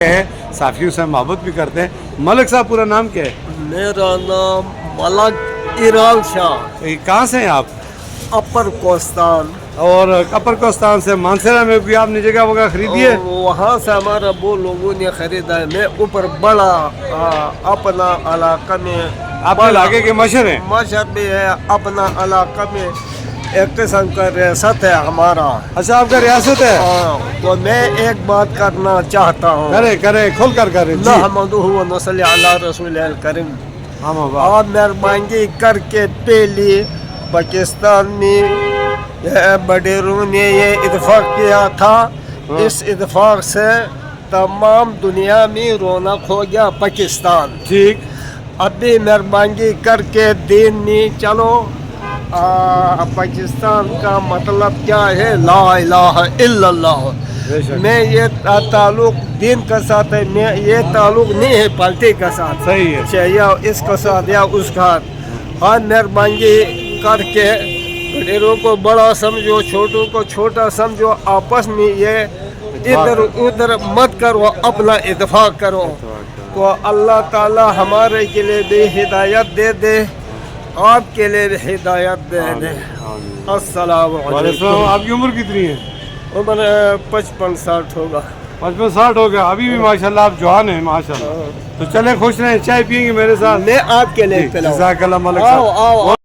साफियों से मोहब्बत भी करते हैं। मलक साहब पूरा नाम क्या है? मेरा नाम मलक इराल शाह, कहाँ से हैं आप? अपर कोस्तान। और अपर कोस्तान से मानसरा में भी आपने जगह वगैरह खरीदी है? वहाँ से हमारा वो लोगों ने खरीदा है। मैं ऊपर बड़ा अपना इलाका में आपके इलाके के मशहूर हैं? मशहूर भी है। अपना इलाका में एक किस्म का रियासत है हमारा। अच्छा, आपका रियासत है? तो मैं एक बात करना चाहता हूँ। करे करे खोल कर करे जी। नहमदुहु व नसल्ली अला रसूलिल करीम। आप आप मेहरबानी करके पहले पाकिस्तान में बडेरों ने ये इत्तेफाक किया था। इस इत्तेफाक से तमाम दुनिया में रौनक हो गया पाकिस्तान। ठीक। अभी मेहरबानी करके दीन में चलो। पाकिस्तान का मतलब क्या है? ला इलाहा इल्लल्लाह। मैं ये ताल्लुक दीन के साथ है, मैं ये ताल्लुक नहीं है पार्टी के साथ। सही है। चाहे इसका साथ या उसका। हाँ, मेहरबानी करके बड़ों को बड़ा समझो, छोटों को छोटा समझो। आपस में ये इधर उधर मत करो, अपना इत्तेफाक करो। तो अल्लाह ताला हमारे के लिए भी हिदायत दे दे, आपके लिए भी हिदायत दे दे। अस्सलाम वालेकुम। आपकी उम्र कितनी है? उम्र 55-60 होगा। 55-60 हो गया। अभी भी माशाल्लाह आप जवान हैं माशाल्लाह। तो चले खुश रहें, चाय पियेंगे मेरे साथ? मैं आपके लिए जज़ाकल्लाह मलिक आओ साहब। आओ।